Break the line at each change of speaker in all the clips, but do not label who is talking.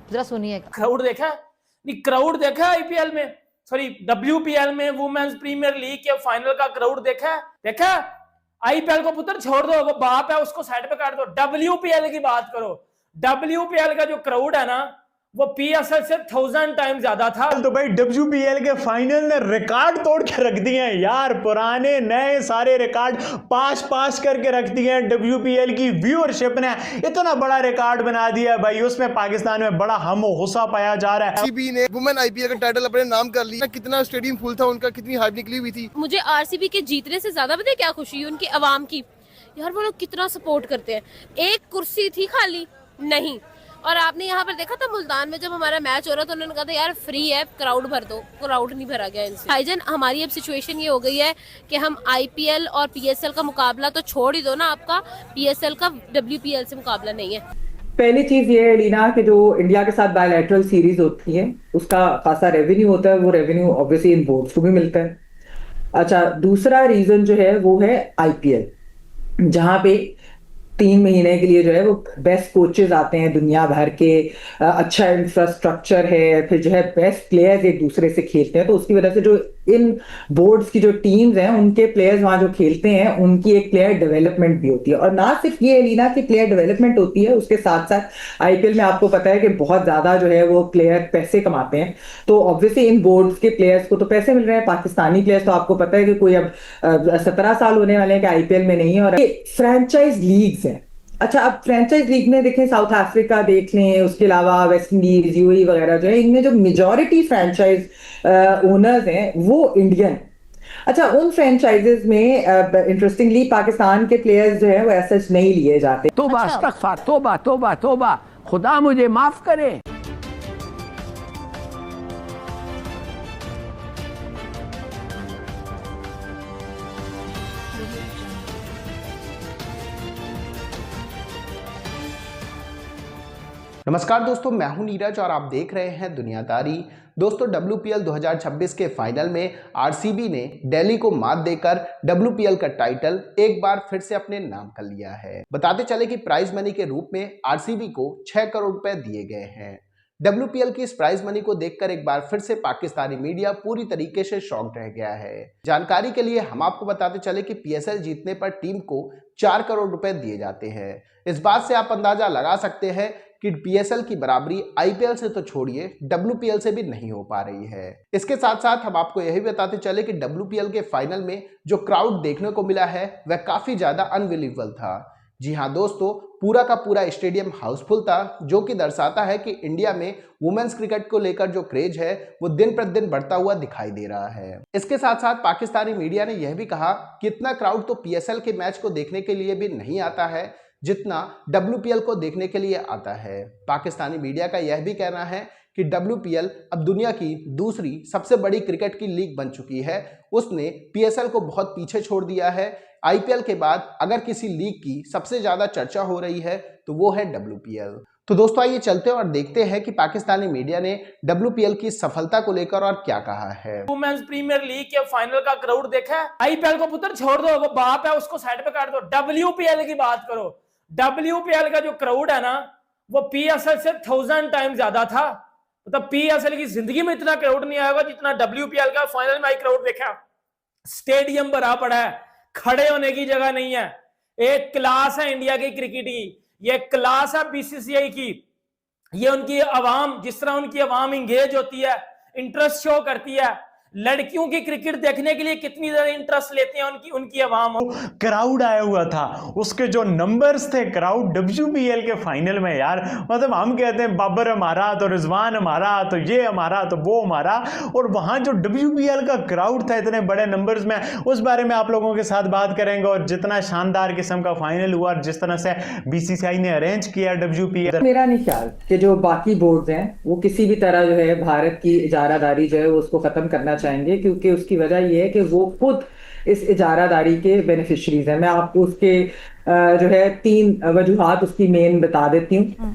जरा सुनिए।
क्राउड देखा है? नहीं, क्राउड देखा है आईपीएल में, सॉरी WPL में, वुमेन्स प्रीमियर लीग के फाइनल का क्राउड देखा है? देखा? आईपीएल को पुत्र छोड़ दो, वो बाप है, उसको साइड पे काट दो। WPL की बात करो। WPL का जो क्राउड है ना, वो PSL से 1000 टाइम ज्यादा था।
तो भाई WPL के फाइनल ने रिकॉर्ड तोड़ के रख दिए हैं यार, पुराने नए सारे रिकॉर्ड पास करके रख दिए हैं। WPL की व्यूअरशिप ने इतना बड़ा रिकॉर्ड बना दिया है भाई, उसमें पाकिस्तान में बड़ा हम गुस्सा पाया जा रहा है।
आरसीबी ने वुमेन आईपीएल का टाइटल अपने नाम कर लिया। कितना स्टेडियम फुल था उनका, कितनी हाइप निकली हुई थी।
मुझे आरसीबी के जीतने से ज्यादा पता है क्या खुशी है? उनकी आवाम की। यार वो लोग कितना सपोर्ट करते हैं। एक कुर्सी थी खाली नहीं, और आपने यहाँ पर देखा था मुल्तान में जब हमारा मैच हो रहा था, उन्होंने कहा था यार फ्री है, क्राउड भर दो। क्राउड नहीं भरा गया इनसे। भाईजान, हमारी अब सिचुएशन ये हो गई है कि हम आईपीएल और पीएसएल का मुकाबला तो छोड़ ही दो ना, आपका पीएसएल का WPL से मुकाबला नहीं है।
पहली चीज ये है लीना कि जो इंडिया के साथ बायलैटरल सीरीज होती है उसका खासा रेवेन्यू होता है, वो रेवेन्यू ऑब्वियसली इन बोर्ड्स को भी मिलता है। अच्छा, दूसरा रीजन जो है वो है आईपीएल, जहाँ पे 3 महीने के लिए जो है वो बेस्ट कोचेस आते हैं दुनिया भर के, अच्छा इंफ्रास्ट्रक्चर है, फिर जो है बेस्ट प्लेयर्स एक दूसरे से खेलते हैं, तो उसकी वजह से जो इन बोर्ड्स की जो टीम्स हैं उनके प्लेयर्स वहाँ जो खेलते हैं उनकी एक प्लेयर डेवलपमेंट भी होती है। और ना सिर्फ ये लीना की प्लेयर डेवलपमेंट होती है, उसके साथ साथ आईपीएल में आपको पता है कि बहुत ज्यादा जो है वो प्लेयर पैसे कमाते हैं, तो ऑब्वियसली इन बोर्ड्स के प्लेयर्स को तो पैसे मिल रहे हैं। पाकिस्तानी प्लेयर्स तो आपको पता है कि कोई अब 17 साल होने वाले हैं कि आईपीएल में नहीं है, और फ्रेंचाइज लीग्स हैं। अच्छा, अब फ्रेंचाइज लीग में देखें, साउथ अफ्रीका देख लें, उसके अलावा वेस्ट इंडीज, यूएई वगैरह जो है, इनमें जो मेजॉरिटी फ्रेंचाइज ओनर्स हैं वो इंडियन। अच्छा, उन फ्रेंचाइजेस में इंटरेस्टिंगली पाकिस्तान के प्लेयर्स जो है वो ऐसे नहीं लिए जाते।
तौबा अस्तगफार, तौबा तौबा तौबा, खुदा मुझे माफ करे।
नमस्कार दोस्तों, मैं हूं नीरज और आप देख रहे हैं दुनियादारी। दोस्तों, WPL 2026 के फाइनल में आरसीबी ने दिल्ली को मात देकर WPL का टाइटल एक बार फिर से अपने नाम कर लिया है। बताते चले कि प्राइज मनी के रूप में आरसीबी को 6 करोड़ रुपए दिए गए हैं। WPL की इस प्राइज मनी को देखकर एक बार फिर से पाकिस्तानी मीडिया पूरी तरीके से शॉक्ड रह गया है। जानकारी के लिए हम आपको बताते चले कि PSL जीतने पर टीम को 4 करोड़ रुपए दिए जाते हैं। इस बात से आप अंदाजा लगा सकते हैं कि PSL की बराबरी IPL से तो छोड़िए WPL से भी नहीं हो पा रही है। इसके साथ साथ हम आपको यही बताते चले कि WPL के फाइनल में जो क्राउड देखने को मिला है वह काफी ज्यादा अनबिलीवेबल था। जी हाँ दोस्तों, पूरा का पूरा स्टेडियम हाउसफुल था, जो कि दर्शाता है कि इंडिया में वुमेन्स क्रिकेट को लेकर जो क्रेज है वो दिन प्रतिदिन बढ़ता हुआ दिखाई दे रहा है। इसके साथ साथ पाकिस्तानी मीडिया ने यह भी कहा कि इतना क्राउड तो PSL के मैच को देखने के लिए भी नहीं आता है जितना WPL को देखने के लिए आता है। पाकिस्तानी मीडिया का यह भी कहना है कि WPL अब दुनिया की दूसरी सबसे बड़ी क्रिकेट की लीग बन चुकी है। उसने PSL को बहुत पीछे छोड़ दिया है। IPL के बाद अगर किसी लीग की सबसे ज्यादा चर्चा हो रही है तो वो है WPL। तो दोस्तों, आइए चलते हैं और देखते हैं कि पाकिस्तानी मीडिया ने WPL की सफलता को लेकर और क्या कहा है।
वुमेन्स प्रीमियर लीग के फाइनल का क्राउड देखा है? IPL को पुत्र छोड़ दो, वो बाप है, उसको साइड पे काट दो। WPL की बात करो। WPL का जो क्राउड है ना, वो PSL से 1000 टाइम ज्यादा था। मतलब PSL की जिंदगी में इतना क्राउड नहीं आएगा जितना WPL का फाइनल में क्राउड देखा। स्टेडियम भरा पड़ा है, खड़े होने की जगह नहीं है। एक क्लास है इंडिया की क्रिकेट की, ये क्लास है BCCI की। ये उनकी आवाम, जिस तरह उनकी आवाम इंगेज होती है, इंटरेस्ट शो करती है, लड़कियों की क्रिकेट देखने के लिए कितनी ज्यादा इंटरेस्ट लेते हैं उनकी आवाम।
क्राउड आया हुआ था, उसके जो नंबर्स थे क्राउड WPL के फाइनल में यार, मतलब हम कहते हैं बाबर हमारा तो रिजवान हमारा तो ये हमारा तो वो हमारा, और वहां जो WPL का क्राउड था इतने बड़े नंबर्स में, उस बारे में आप लोगों के साथ बात करेंगे। और जितना शानदार किस्म का फाइनल हुआ और जिस तरह से BCCI ने अरेंज किया WPL,
मेरा नहीं ख्याल कि जो बाकी बोर्ड्स हैं वो किसी भी तरह जो है भारत की इजारादारी जो है वो उसको खत्म करना चाहेंगे, क्योंकि उसकी वजह यह है कि वो खुद इस इजारादारी के बेनिफिशरीज हैं। मैं आपको उसके जो है 3 वजूहात उसकी मेन बता देती हूँ।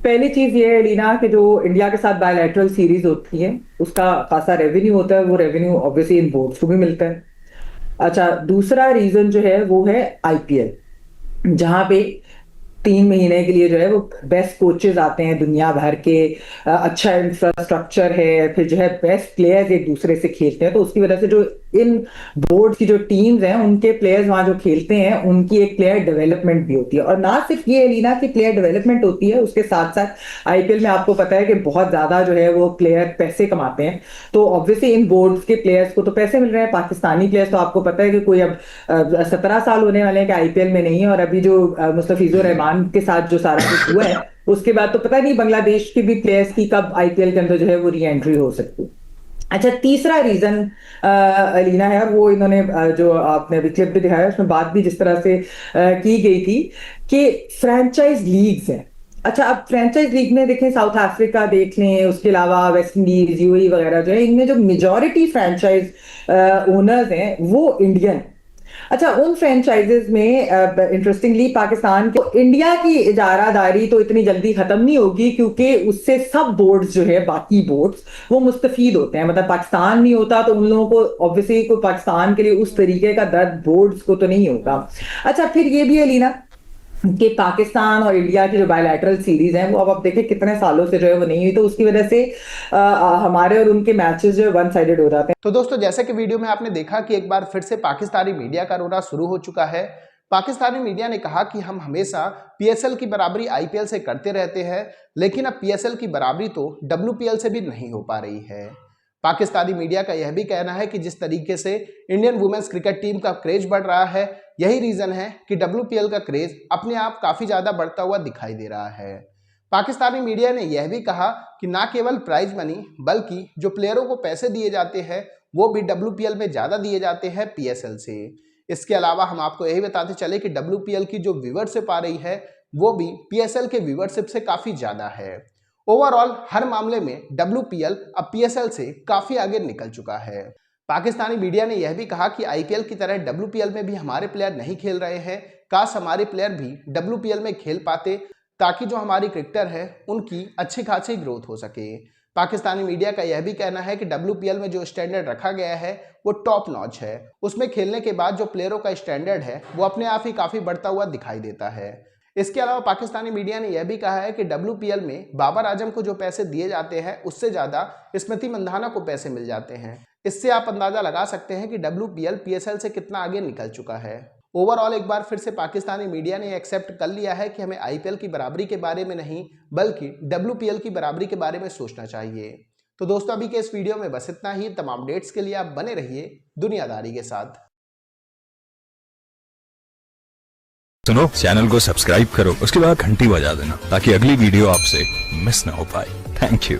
पहली चीज ये है लीना कि जो इंडिया के साथ बायलैटरल सीरीज होती है उसका खासा रेवेन्यू होता है, वो रेवेन्यू ऑब्वियसली इन बोर्ड्स को भी मिलता है। अच्छा, दूसरा रीजन जो है वो है IPL, जहाँ पे 3 महीने के लिए जो है वो बेस्ट कोचेस आते हैं दुनिया भर के, अच्छा इंफ्रास्ट्रक्चर है, फिर जो है बेस्ट प्लेयर्स एक दूसरे से खेलते हैं, तो उसकी वजह से जो इन बोर्ड की जो टीम्स हैं उनके प्लेयर्स वहां जो खेलते हैं उनकी एक प्लेयर डेवलपमेंट भी होती है। और ना सिर्फ ये लीना की प्लेयर डेवलपमेंट होती है, उसके साथ साथ आईपीएल में आपको पता है कि बहुत ज्यादा जो है वो प्लेयर पैसे कमाते हैं, तो ऑब्वियसली इन बोर्ड्स के प्लेयर्स को तो पैसे मिल रहे हैं। पाकिस्तानी प्लेयर्स तो आपको पता है कि कोई अब 17 साल होने वाले हैं कि आईपीएल में नहीं है, और अभी जो मुस्तफिजुर रहमान के साथ जो सारा कुछ हुआ है उसके बाद तो पता नहीं बांग्लादेश के भी प्लेयर्स की कब आईपीएल के अंदर जो है वो री एंट्री हो सकती है। अच्छा, तीसरा रीजन अलीना है, और वो इन्होंने जो आपने अभी क्लिप भी दिखाया उसमें बात भी जिस तरह से की गई थी कि फ्रेंचाइज लीग्स हैं। अच्छा, अब फ्रेंचाइज लीग में देखें, साउथ अफ्रीका देख लें, उसके अलावा वेस्ट इंडीज, यूएई वगैरह जो है, इनमें जो मेजॉरिटी फ्रेंचाइज ओनर्स हैं वो इंडियन। अच्छा, उन फ्रेंचाइजेस में इंटरेस्टिंगली पाकिस्तान को इंडिया की इजारादारी तो इतनी जल्दी खत्म नहीं होगी, क्योंकि उससे सब बोर्ड्स जो है बाकी बोर्ड्स वो मुस्तफीद होते हैं। मतलब पाकिस्तान नहीं होता तो उन लोगों को ऑब्वियसली को पाकिस्तान के लिए उस तरीके का दर्द बोर्ड्स को तो नहीं होगा। अच्छा, फिर ये भी है लीना कि पाकिस्तान और इंडिया की जो बायलैटरल सीरीज हैं वो अब देखें कितने सालों से जो है वो नहीं हुई, तो उसकी वजह से हमारे और उनके मैचेस जो है वन साइडेड हो जाते हैं।
तो दोस्तों, जैसे कि वीडियो में आपने देखा कि एक बार फिर से पाकिस्तानी मीडिया का रोना शुरू हो चुका है। पाकिस्तानी मीडिया ने कहा कि हम हमेशा पीएसएल की बराबरी आईपीएल से करते रहते हैं, लेकिन अब पीएसएल की बराबरी तो डब्ल्यूपीएल से भी नहीं हो पा रही है। पाकिस्तानी मीडिया का यह भी कहना है कि जिस तरीके से इंडियन वुमेन्स क्रिकेट टीम का क्रेज बढ़ रहा है, यही रीजन है कि डब्ल्यूपीएल का क्रेज अपने आप काफी ज्यादा बढ़ता हुआ दिखाई दे रहा है। पाकिस्तानी मीडिया ने यह भी कहा कि ना केवल प्राइज मनी बल्कि जो प्लेयरों को पैसे दिए जाते हैं वो भी डब्ल्यूपीएल में ज्यादा दिए जाते हैं पीएसएल से। इसके अलावा हम आपको यही बताते चले कि डब्ल्यूपीएल की जो व्यूअरशिप आ रही है वो भी पीएसएल के व्यूअरशिप से काफी ज्यादा है। ओवरऑल हर मामले में डब्ल्यूपीएल अब पीएसएल से काफी आगे निकल चुका है। पाकिस्तानी मीडिया ने यह भी कहा कि आईपीएल की तरह डब्ल्यूपीएल में भी हमारे प्लेयर नहीं खेल रहे हैं, काश हमारे प्लेयर भी डब्ल्यूपीएल में खेल पाते ताकि जो हमारी क्रिकेटर है उनकी अच्छी खासी ग्रोथ हो सके। पाकिस्तानी मीडिया का यह भी कहना है कि डब्ल्यूपीएल में जो स्टैंडर्ड रखा गया है वो टॉप नॉच है, उसमें खेलने के बाद जो प्लेयरों का स्टैंडर्ड है वो अपने आप ही काफी बढ़ता हुआ दिखाई देता है। इसके अलावा पाकिस्तानी मीडिया ने यह भी कहा है कि डब्ल्यूपीएल में बाबर आजम को जो पैसे दिए जाते हैं उससे ज़्यादा स्मृति मंधाना को पैसे मिल जाते हैं। इससे आप अंदाज़ा लगा सकते हैं कि डब्ल्यूपीएल पीएसएल से कितना आगे निकल चुका है। ओवरऑल एक बार फिर से पाकिस्तानी मीडिया ने एक्सेप्ट कर लिया है कि हमें आईपीएल की बराबरी के बारे में नहीं बल्कि डब्ल्यूपीएल की बराबरी के बारे में सोचना चाहिए। तो दोस्तों, अभी के इस वीडियो में बस इतना ही। तमाम अपडेट्स के लिए आप बने रहिए दुनियादारी के साथ।
सुनो, चैनल को सब्सक्राइब करो, उसके बाद घंटी बजा देना ताकि अगली वीडियो आपसे मिस ना हो पाए। Thank you.